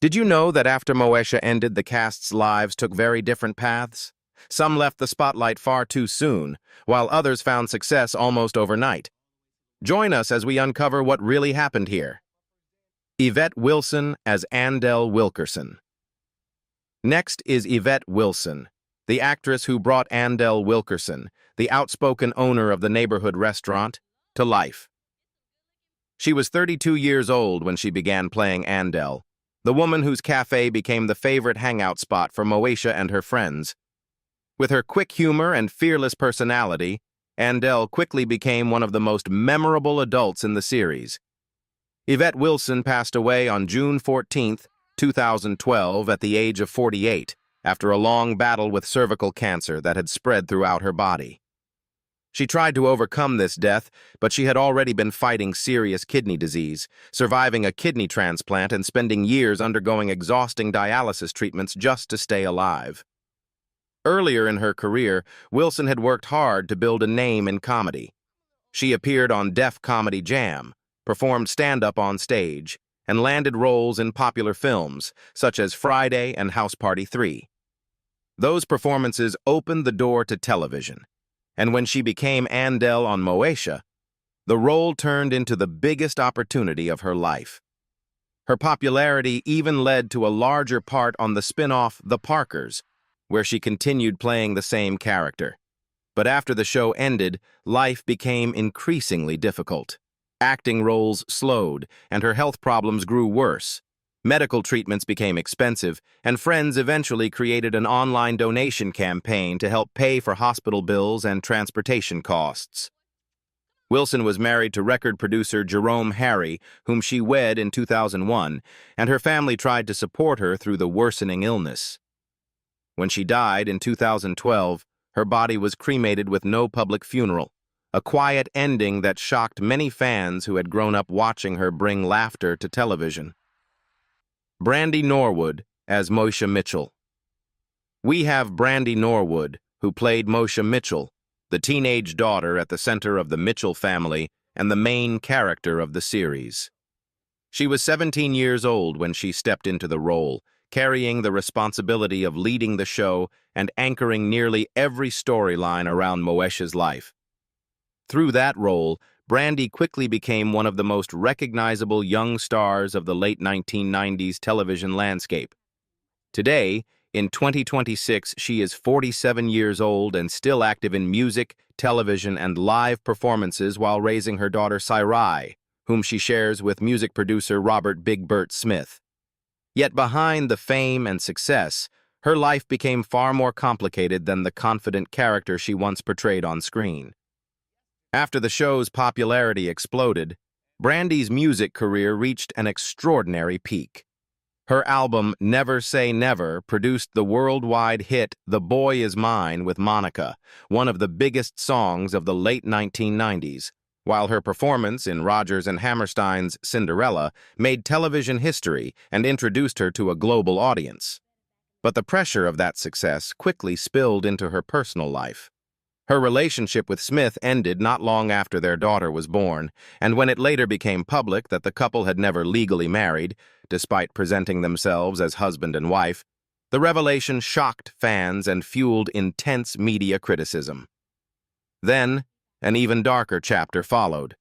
Did you know that after Moesha ended, the cast's lives took very different paths? Some left the spotlight far too soon, while others found success almost overnight. Join us as we uncover what really happened here. Yvette Wilson as Andell Wilkerson. Next is Yvette Wilson, the actress who brought Andell Wilkerson, the outspoken owner of the neighborhood restaurant, to life. She was 32 years old when she began playing Andell, the woman whose cafe became the favorite hangout spot for Moesha and her friends. With her quick humor and fearless personality, Andell quickly became one of the most memorable adults in the series. Yvette Wilson passed away on June 14, 2012, at the age of 48, after a long battle with cervical cancer that had spread throughout her body. She tried to overcome this death, but she had already been fighting serious kidney disease, surviving a kidney transplant and spending years undergoing exhausting dialysis treatments just to stay alive. Earlier in her career, Wilson had worked hard to build a name in comedy. She appeared on Def Comedy Jam, performed stand-up on stage, and landed roles in popular films, such as Friday and House Party 3. Those performances opened the door to television, and when she became Andell on Moesha, the role turned into the biggest opportunity of her life. Her popularity even led to a larger part on the spin-off The Parkers, where she continued playing the same character. But after the show ended, life became increasingly difficult. Acting roles slowed, and her health problems grew worse. Medical treatments became expensive, and friends eventually created an online donation campaign to help pay for hospital bills and transportation costs. Wilson was married to record producer Jerome Harry, whom she wed in 2001, and her family tried to support her through the worsening illness. When she died in 2012, her body was cremated with no public funeral, a quiet ending that shocked many fans who had grown up watching her bring laughter to television. Brandy Norwood as Moesha Mitchell. We have Brandy Norwood, who played Moesha Mitchell, the teenage daughter at the center of the Mitchell family and the main character of the series. She was 17 years old when she stepped into the role, carrying the responsibility of leading the show and anchoring nearly every storyline around Moesha's life. Through that role, Brandy quickly became one of the most recognizable young stars of the late 1990s television landscape. Today, in 2026, she is 47 years old and still active in music, television, and live performances while raising her daughter Sarai, whom she shares with music producer Robert Big Bert Smith. Yet behind the fame and success, her life became far more complicated than the confident character she once portrayed on screen. After the show's popularity exploded, Brandy's music career reached an extraordinary peak. Her album, Never Say Never, produced the worldwide hit The Boy Is Mine with Monica, one of the biggest songs of the late 1990s, while her performance in Rodgers and Hammerstein's Cinderella made television history and introduced her to a global audience. But the pressure of that success quickly spilled into her personal life. Her relationship with Smith ended not long after their daughter was born, and when it later became public that the couple had never legally married, despite presenting themselves as husband and wife, the revelation shocked fans and fueled intense media criticism. Then, an even darker chapter followed.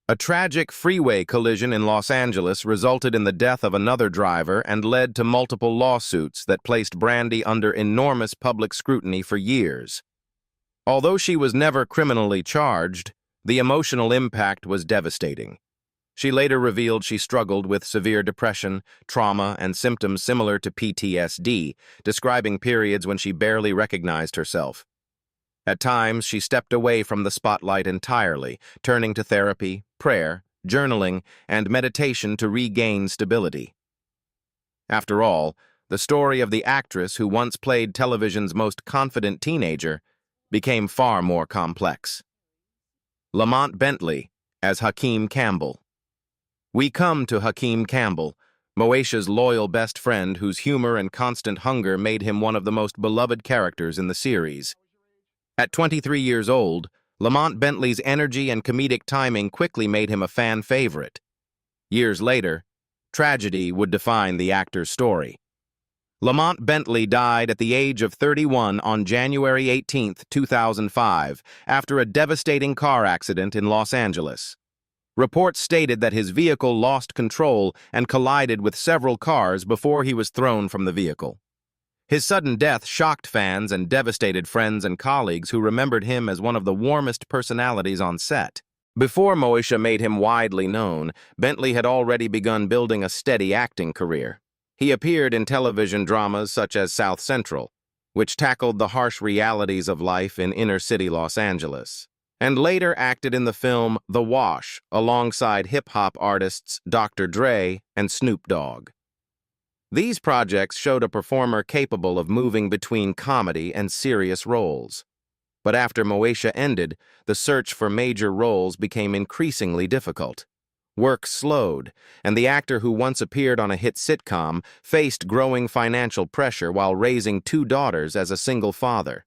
A tragic freeway collision in Los Angeles resulted in the death of another driver and led to multiple lawsuits that placed Brandy under enormous public scrutiny for years. Although she was never criminally charged, the emotional impact was devastating. She later revealed she struggled with severe depression, trauma, and symptoms similar to PTSD, describing periods when she barely recognized herself. At times, she stepped away from the spotlight entirely, turning to therapy, prayer, journaling, and meditation to regain stability. After all, the story of the actress who once played television's most confident teenager became far more complex. Lamont Bentley as Hakeem Campbell. We come to Hakeem Campbell, Moesha's loyal best friend whose humor and constant hunger made him one of the most beloved characters in the series. At 23 years old, Lamont Bentley's energy and comedic timing quickly made him a fan favorite. Years later, Tragedy would define the actor's story. Lamont Bentley died at the age of 31 on January 18, 2005, after a devastating car accident in Los Angeles. Reports stated that his vehicle lost control and collided with several cars before he was thrown from the vehicle. His sudden death shocked fans and devastated friends and colleagues who remembered him as one of the warmest personalities on set. Before Moesha made him widely known, Bentley had already begun building a steady acting career. He appeared in television dramas such as South Central, which tackled the harsh realities of life in inner-city Los Angeles, and later acted in the film The Wash alongside hip-hop artists Dr. Dre and Snoop Dogg. These projects showed a performer capable of moving between comedy and serious roles. But after Moesha ended, the search for major roles became increasingly difficult. Work slowed, and the actor who once appeared on a hit sitcom faced growing financial pressure while raising 2 daughters as a single father.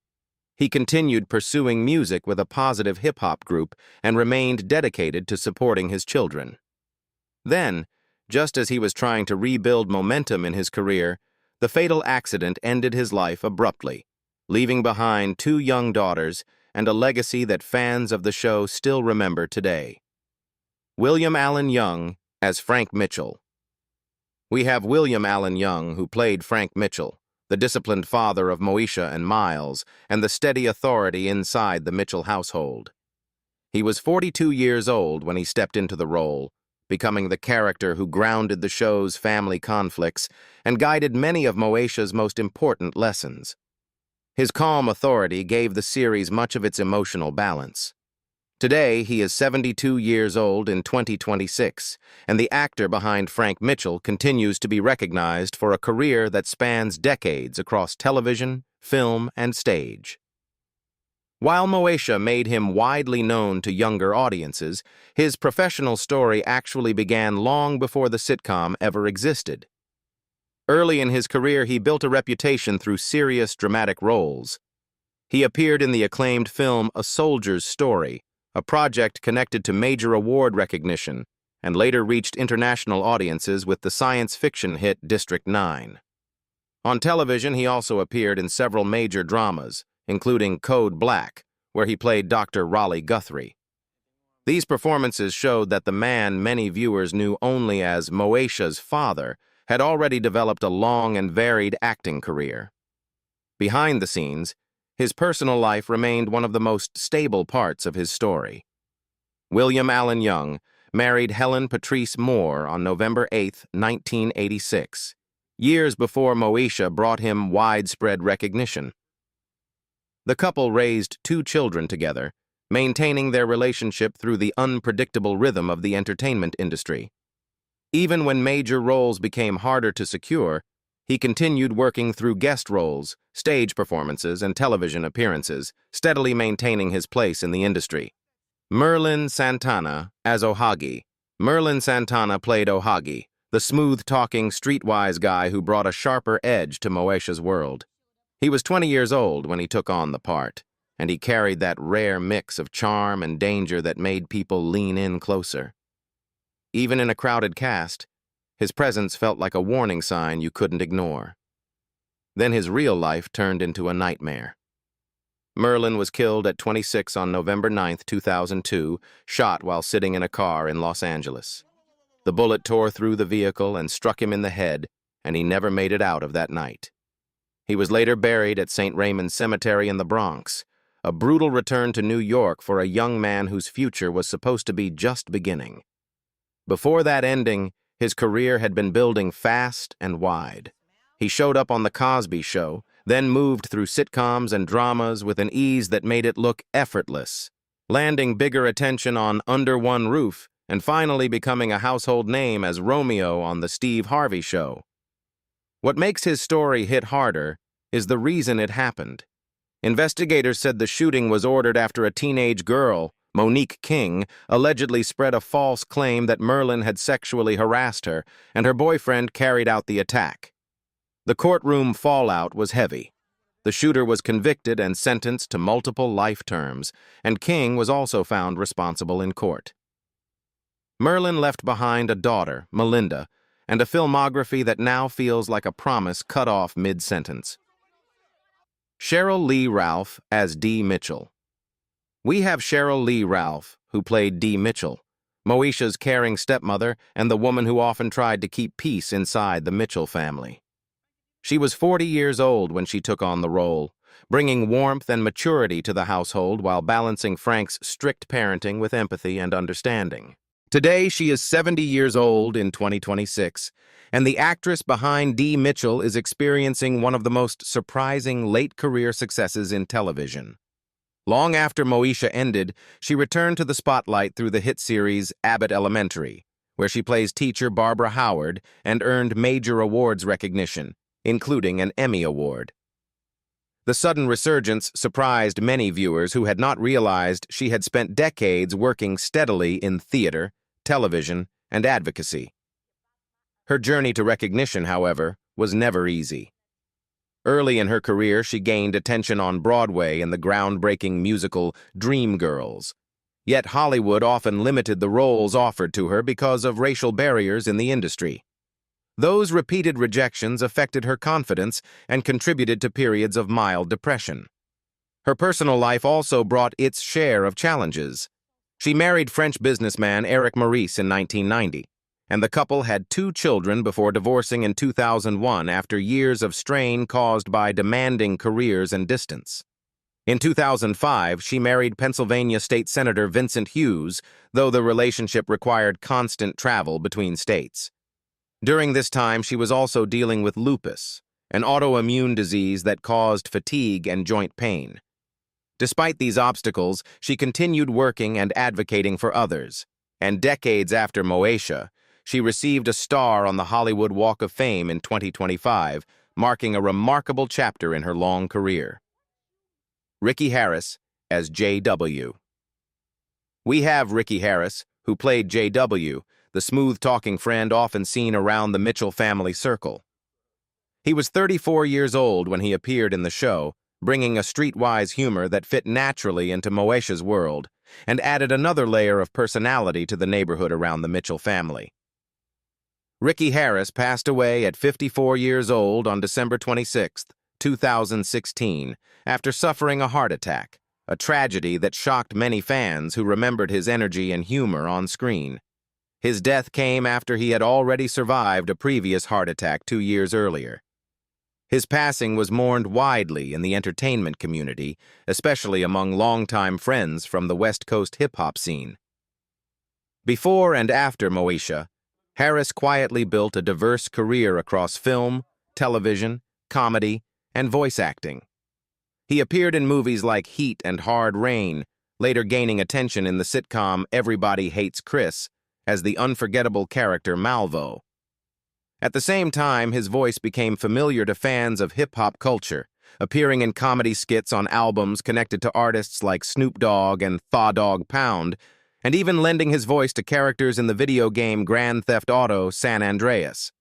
He continued pursuing music with a positive hip-hop group and remained dedicated to supporting his children. Then, just as he was trying to rebuild momentum in his career, the fatal accident ended his life abruptly, leaving behind 2 young daughters and a legacy that fans of the show still remember today. William Allen Young as Frank Mitchell. We have William Allen Young, who played Frank Mitchell, the disciplined father of Moesha and Miles, and the steady authority inside the Mitchell household. He was 42 years old when he stepped into the role, becoming the character who grounded the show's family conflicts and guided many of Moesha's most important lessons. His calm authority gave the series much of its emotional balance. Today, he is 72 years old in 2026, and the actor behind Frank Mitchell continues to be recognized for a career that spans decades across television, film, and stage. While Moesha made him widely known to younger audiences, his professional story actually began long before the sitcom ever existed. Early in his career, he built a reputation through serious, dramatic roles. He appeared in the acclaimed film A Soldier's Story, a project connected to major award recognition, and later reached international audiences with the science fiction hit District 9. On television, he also appeared in several major dramas, including Code Black, where he played Dr. Raleigh Guthrie. These performances showed that the man many viewers knew only as Moesha's father had already developed a long and varied acting career. Behind the scenes, his personal life remained one of the most stable parts of his story. William Allen Young married Helen Patrice Moore on November 8, 1986, years before Moesha brought him widespread recognition. The couple raised 2 children together, maintaining their relationship through the unpredictable rhythm of the entertainment industry. Even when major roles became harder to secure, he continued working through guest roles, stage performances, and television appearances, steadily maintaining his place in the industry. Merlin Santana as Ohagi. Merlin Santana played Ohagi, the smooth-talking, streetwise guy who brought a sharper edge to Moesha's world. He was 20 years old when he took on the part, and he carried that rare mix of charm and danger that made people lean in closer. Even in a crowded cast, his presence felt like a warning sign you couldn't ignore. Then his real life turned into a nightmare. Merlin was killed at 26 on November 9, 2002, shot while sitting in a car in Los Angeles. The bullet tore through the vehicle and struck him in the head, and he never made it out of that night. He was later buried at St. Raymond's Cemetery in the Bronx, a brutal return to New York for a young man whose future was supposed to be just beginning. Before that ending, his career had been building fast and wide. He showed up on The Cosby Show, then moved through sitcoms and dramas with an ease that made it look effortless, landing bigger attention on Under One Roof and finally becoming a household name as Romeo on The Steve Harvey Show. What makes his story hit harder is the reason it happened. Investigators said the shooting was ordered after a teenage girl, Monique King, allegedly spread a false claim that Merlin had sexually harassed her, and her boyfriend carried out the attack. The courtroom fallout was heavy. The shooter was convicted and sentenced to multiple life terms, and King was also found responsible in court. Merlin left behind a daughter, Melinda, and a filmography that now feels like a promise cut off mid-sentence. Cheryl Lee Ralph as Dee Mitchell. We have Cheryl Lee Ralph, who played Dee Mitchell, Moesha's caring stepmother and the woman who often tried to keep peace inside the Mitchell family. She was 40 years old when she took on the role, bringing warmth and maturity to the household while balancing Frank's strict parenting with empathy and understanding. Today, she is 70 years old in 2026, and the actress behind Dee Mitchell is experiencing one of the most surprising late-career successes in television. Long after Moesha ended, she returned to the spotlight through the hit series Abbott Elementary, where she plays teacher Barbara Howard and earned major awards recognition, including an Emmy Award. The sudden resurgence surprised many viewers who had not realized she had spent decades working steadily in theater, television, and advocacy. Her journey to recognition, however, was never easy. Early in her career, she gained attention on Broadway in the groundbreaking musical Dreamgirls. Yet Hollywood often limited the roles offered to her because of racial barriers in the industry. Those repeated rejections affected her confidence and contributed to periods of mild depression. Her personal life also brought its share of challenges. She married French businessman Eric Maurice in 1990, and the couple had 2 children before divorcing in 2001 after years of strain caused by demanding careers and distance. In 2005, she married Pennsylvania State Senator Vincent Hughes, though the relationship required constant travel between states. During this time, she was also dealing with lupus, an autoimmune disease that caused fatigue and joint pain. Despite these obstacles, she continued working and advocating for others, and decades after Moesha, she received a star on the Hollywood Walk of Fame in 2025, marking a remarkable chapter in her long career. Ricky Harris as J.W. We have Ricky Harris, who played J.W., the smooth-talking friend often seen around the Mitchell family circle. He was 34 years old when he appeared in the show, bringing a streetwise humor that fit naturally into Moesha's world and added another layer of personality to the neighborhood around the Mitchell family. Ricky Harris passed away at 54 years old on December 26, 2016, after suffering a heart attack, a tragedy that shocked many fans who remembered his energy and humor on screen. His death came after he had already survived a previous heart attack 2 years earlier. His passing was mourned widely in the entertainment community, especially among longtime friends from the West Coast hip-hop scene. Before and after Moesha, Harris quietly built a diverse career across film, television, comedy, and voice acting. He appeared in movies like Heat and Hard Rain, later gaining attention in the sitcom Everybody Hates Chris as the unforgettable character Malvo. At the same time, his voice became familiar to fans of hip-hop culture, appearing in comedy skits on albums connected to artists like Snoop Dogg and Thaw Dog Pound, and even lending his voice to characters in the video game Grand Theft Auto San Andreas.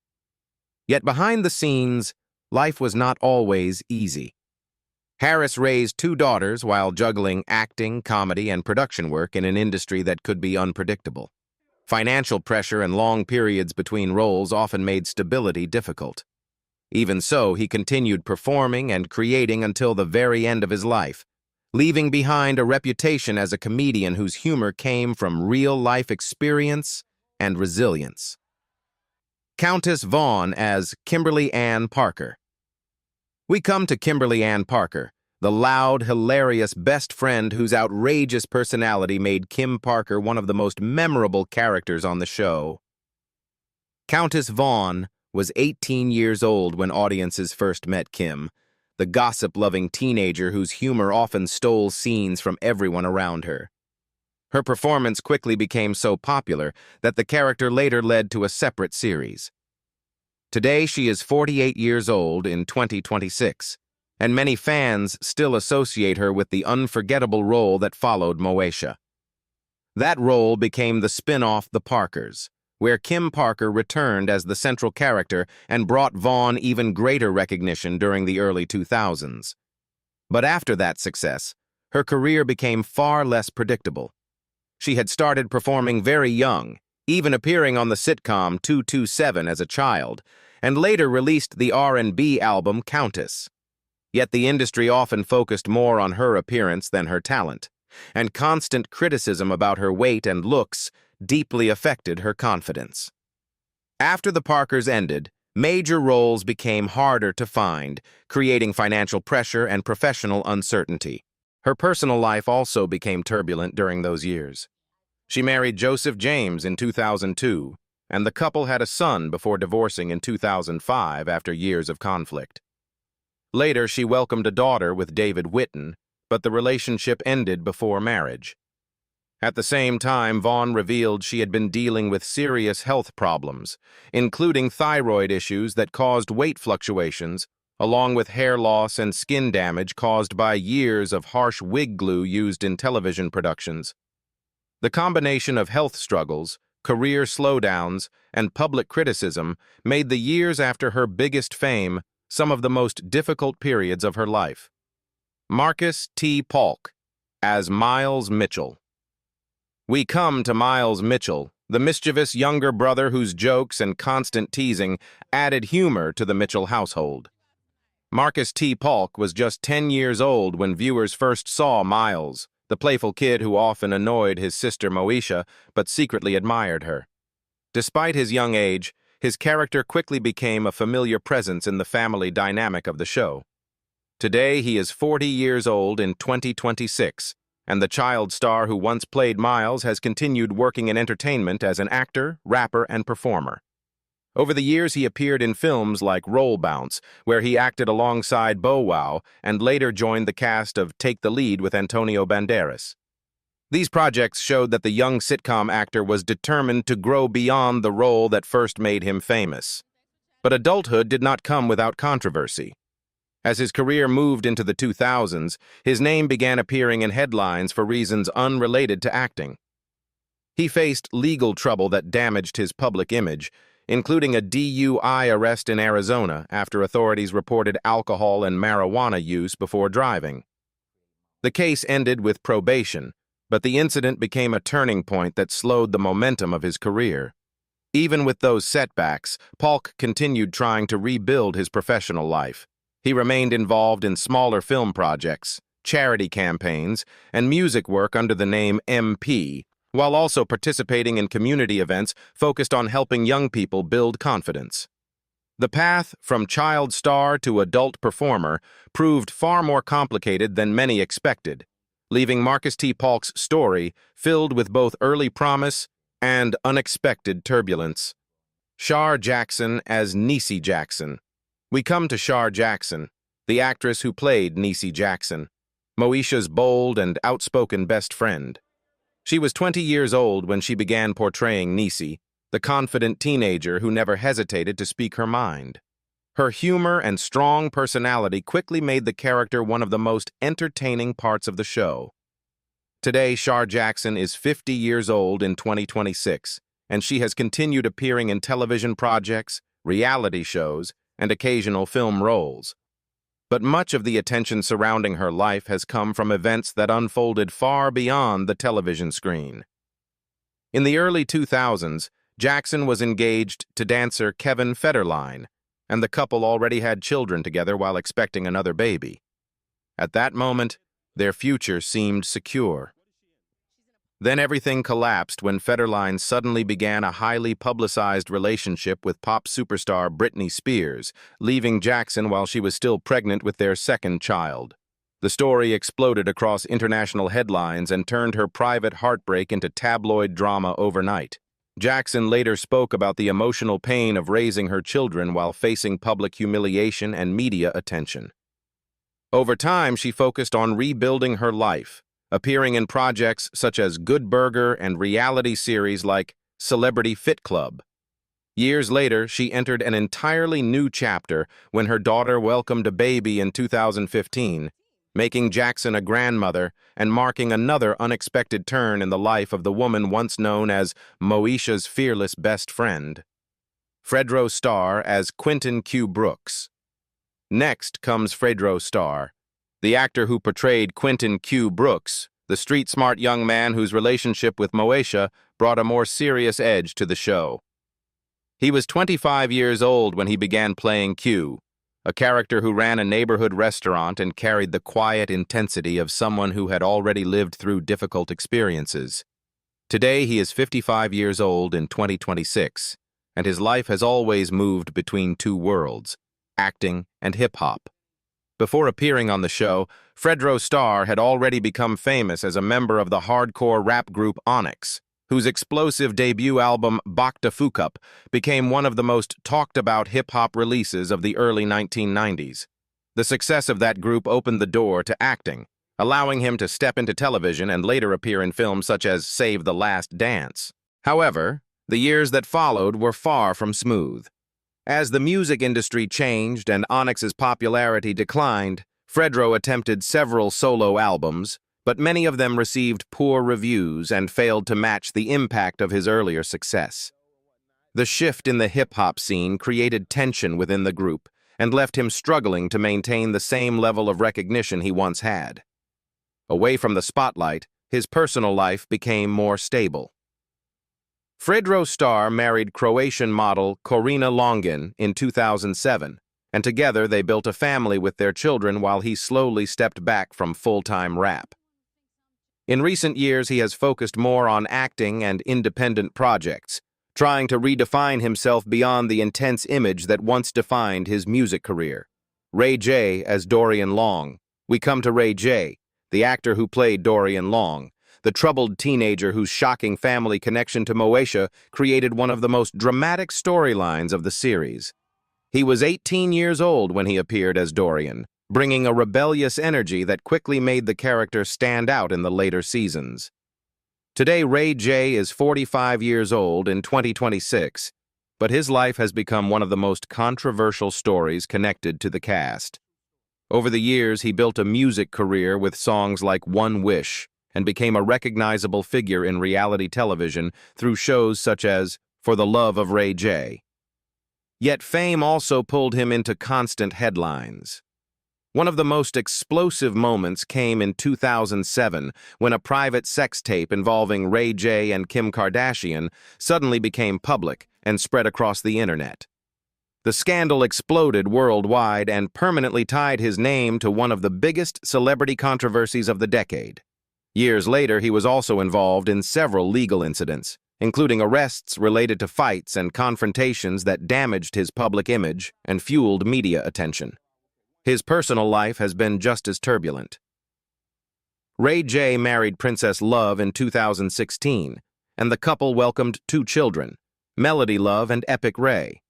Yet behind the scenes, life was not always easy. Harris raised 2 daughters while juggling acting, comedy, and production work in an industry that could be unpredictable. Financial pressure and long periods between roles often made stability difficult. Even so, he continued performing and creating until the very end of his life, leaving behind a reputation as a comedian whose humor came from real-life experience and resilience. Countess Vaughn as Kimberly Ann Parker. We come to Kimberly Ann Parker, the loud, hilarious best friend whose outrageous personality made Kim Parker one of the most memorable characters on the show. Countess Vaughn was 18 years old when audiences first met Kim, the gossip-loving teenager whose humor often stole scenes from everyone around her. Her performance quickly became so popular that the character later led to a separate series. Today, she is 48 years old in 2026, and many fans still associate her with the unforgettable role that followed Moesha. That role became the spin-off The Parkers, where Kim Parker returned as the central character and brought Vaughn even greater recognition during the early 2000s. But after that success, her career became far less predictable. She had started performing very young, even appearing on the sitcom 227 as a child, and later released the R&B album Countess. Yet the industry often focused more on her appearance than her talent, and constant criticism about her weight and looks deeply affected her confidence. After the Parkers ended, major roles became harder to find, creating financial pressure and professional uncertainty. Her personal life also became turbulent during those years. She married Joseph James in 2002, and the couple had a son before divorcing in 2005 after years of conflict. Later, she welcomed a daughter with David Whitten, but the relationship ended before marriage. At the same time, Vaughn revealed she had been dealing with serious health problems, including thyroid issues that caused weight fluctuations, along with hair loss and skin damage caused by years of harsh wig glue used in television productions. The combination of health struggles, career slowdowns, and public criticism made the years after her biggest fame some of the most difficult periods of her life. Marcus T. Paulk as Miles Mitchell. We come to Miles Mitchell, the mischievous younger brother whose jokes and constant teasing added humor to the Mitchell household. Marcus T. Paulk was just 10 years old when viewers first saw Miles, the playful kid who often annoyed his sister Moesha but secretly admired her. Despite his young age, his character quickly became a familiar presence in the family dynamic of the show. Today, he is 40 years old in 2026, and the child star who once played Miles has continued working in entertainment as an actor, rapper, and performer. Over the years, he appeared in films like Roll Bounce, where he acted alongside Bow Wow, and later joined the cast of Take the Lead with Antonio Banderas. These projects showed that the young sitcom actor was determined to grow beyond the role that first made him famous. But adulthood did not come without controversy. As his career moved into the 2000s, his name began appearing in headlines for reasons unrelated to acting. He faced legal trouble that damaged his public image, including a DUI arrest in Arizona after authorities reported alcohol and marijuana use before driving. The case ended with probation, but the incident became a turning point that slowed the momentum of his career. Even with those setbacks, Paulk continued trying to rebuild his professional life. He remained involved in smaller film projects, charity campaigns, and music work under the name MP, while also participating in community events focused on helping young people build confidence. The path from child star to adult performer proved far more complicated than many expected, leaving Marcus T. Paulk's story filled with both early promise and unexpected turbulence. Shar Jackson as Niecy Jackson. We come to Shar Jackson, the actress who played Niecy Jackson, Moesha's bold and outspoken best friend. She was 20 years old when she began portraying Niecy, the confident teenager who never hesitated to speak her mind. Her humor and strong personality quickly made the character one of the most entertaining parts of the show. Today, Shar Jackson is 50 years old in 2026, and she has continued appearing in television projects, reality shows, and occasional film roles. But much of the attention surrounding her life has come from events that unfolded far beyond the television screen. In the early 2000s, Jackson was engaged to dancer Kevin Federline, and the couple already had children together while expecting another baby. At that moment, their future seemed secure. Then everything collapsed when Federline suddenly began a highly publicized relationship with pop superstar Britney Spears, leaving Jackson while she was still pregnant with their second child. The story exploded across international headlines and turned her private heartbreak into tabloid drama overnight. Jackson later spoke about the emotional pain of raising her children while facing public humiliation and media attention. Over time, she focused on rebuilding her life, appearing in projects such as Good Burger and reality series like Celebrity Fit Club. Years later, she entered an entirely new chapter when her daughter welcomed a baby in 2015, making Jackson a grandmother and marking another unexpected turn in the life of the woman once known as Moesha's fearless best friend. Fredro Starr as Quentin Q. Brooks. Next comes Fredro Starr, the actor who portrayed Quentin Q. Brooks, the street-smart young man whose relationship with Moesha brought a more serious edge to the show. He was 25 years old when he began playing Q, a character who ran a neighborhood restaurant and carried the quiet intensity of someone who had already lived through difficult experiences. Today, he is 55 years old in 2026, and his life has always moved between two worlds, acting and hip-hop. Before appearing on the show, Fredro Starr had already become famous as a member of the hardcore rap group Onyx, whose explosive debut album Bakta Fukup became one of the most talked-about hip-hop releases of the early 1990s. The success of that group opened the door to acting, allowing him to step into television and later appear in films such as Save the Last Dance. However, the years that followed were far from smooth. As the music industry changed and Onyx's popularity declined, Fredro attempted several solo albums, but many of them received poor reviews and failed to match the impact of his earlier success. The shift in the hip-hop scene created tension within the group and left him struggling to maintain the same level of recognition he once had. Away from the spotlight, his personal life became more stable. Fredro Starr married Croatian model Corina Longin in 2007, and together they built a family with their children while he slowly stepped back from full-time rap. In recent years, he has focused more on acting and independent projects, trying to redefine himself beyond the intense image that once defined his music career. Ray J as Dorian Long. We come to Ray J, the actor who played Dorian Long, the troubled teenager whose shocking family connection to Moesha created one of the most dramatic storylines of the series. He was 18 years old when he appeared as Dorian, bringing a rebellious energy that quickly made the character stand out in the later seasons. Today, Ray J is 45 years old in 2026, but his life has become one of the most controversial stories connected to the cast. Over the years, he built a music career with songs like One Wish, and became a recognizable figure in reality television through shows such as For the Love of Ray J. Yet fame also pulled him into constant headlines. One of the most explosive moments came in 2007 when a private sex tape involving Ray J and Kim Kardashian suddenly became public and spread across the internet. The scandal exploded worldwide and permanently tied his name to one of the biggest celebrity controversies of the decade. Years later, he was also involved in several legal incidents, including arrests related to fights and confrontations that damaged his public image and fueled media attention. His personal life has been just as turbulent. Ray J married Princess Love in 2016, and the couple welcomed 2 children, Melody Love and Epic Ray.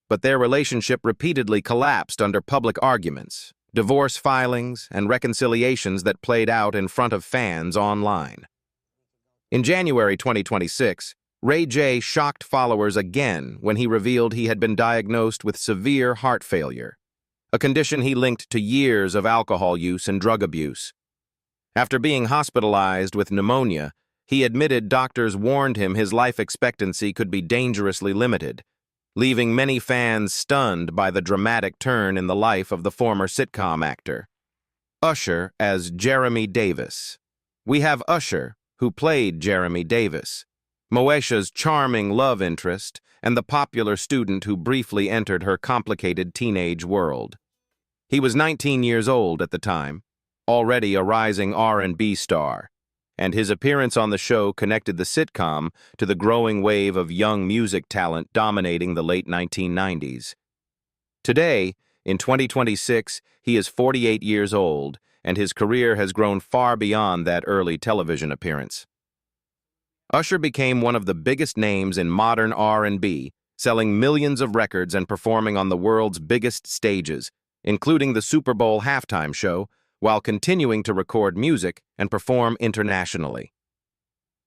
But their relationship repeatedly collapsed under public arguments, divorce filings, and reconciliations that played out in front of fans online. In January 2026, Ray J shocked followers again when he revealed he had been diagnosed with severe heart failure, a condition he linked to years of alcohol use and drug abuse. After being hospitalized with pneumonia, he admitted doctors warned him his life expectancy could be dangerously limited, leaving many fans stunned by the dramatic turn in the life of the former sitcom actor. Usher as Jeremy Davis. We have Usher, who played Jeremy Davis, Moesha's charming love interest, and the popular student who briefly entered her complicated teenage world. He was 19 years old at the time, already a rising R&B star, and his appearance on the show connected the sitcom to the growing wave of young music talent dominating the late 1990s. Today, in 2026, he is 48 years old, and his career has grown far beyond that early television appearance. Usher became one of the biggest names in modern R&B, selling millions of records and performing on the world's biggest stages, including the Super Bowl halftime show, while continuing to record music and perform internationally.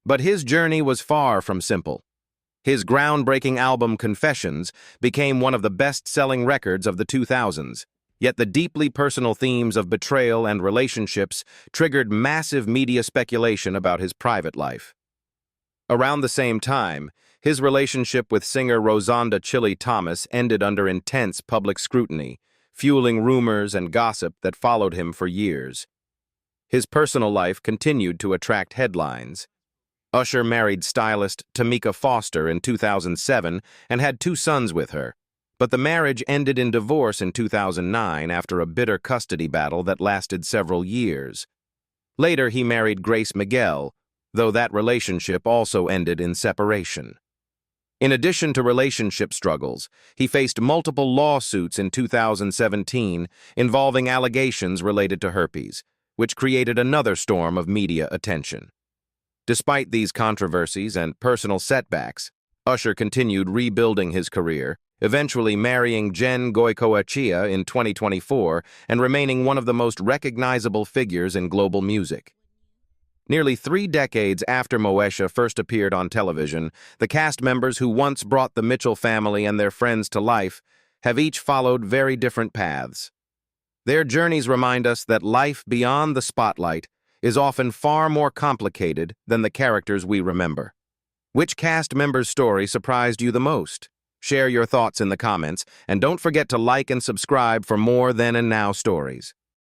But his journey was far from simple. His groundbreaking album Confessions became one of the best-selling records of the 2000s, yet the deeply personal themes of betrayal and relationships triggered massive media speculation about his private life. Around the same time, his relationship with singer Rosanda Chili Thomas ended under intense public scrutiny, fueling rumors and gossip that followed him for years. His personal life continued to attract headlines. Usher married stylist Tamika Foster in 2007 and had 2 sons with her, but the marriage ended in divorce in 2009 after a bitter custody battle that lasted several years. Later, he married Grace Miguel, though that relationship also ended in separation. In addition to relationship struggles, he faced multiple lawsuits in 2017 involving allegations related to herpes, which created another storm of media attention. Despite these controversies and personal setbacks, Usher continued rebuilding his career, eventually marrying Jen Goicoechea in 2024 and remaining one of the most recognizable figures in global music. Nearly 3 decades after Moesha first appeared on television, the cast members who once brought the Mitchell family and their friends to life have each followed very different paths. Their journeys remind us that life beyond the spotlight is often far more complicated than the characters we remember. Which cast member's story surprised you the most? Share your thoughts in the comments, and don't forget to like and subscribe for more Then and Now stories.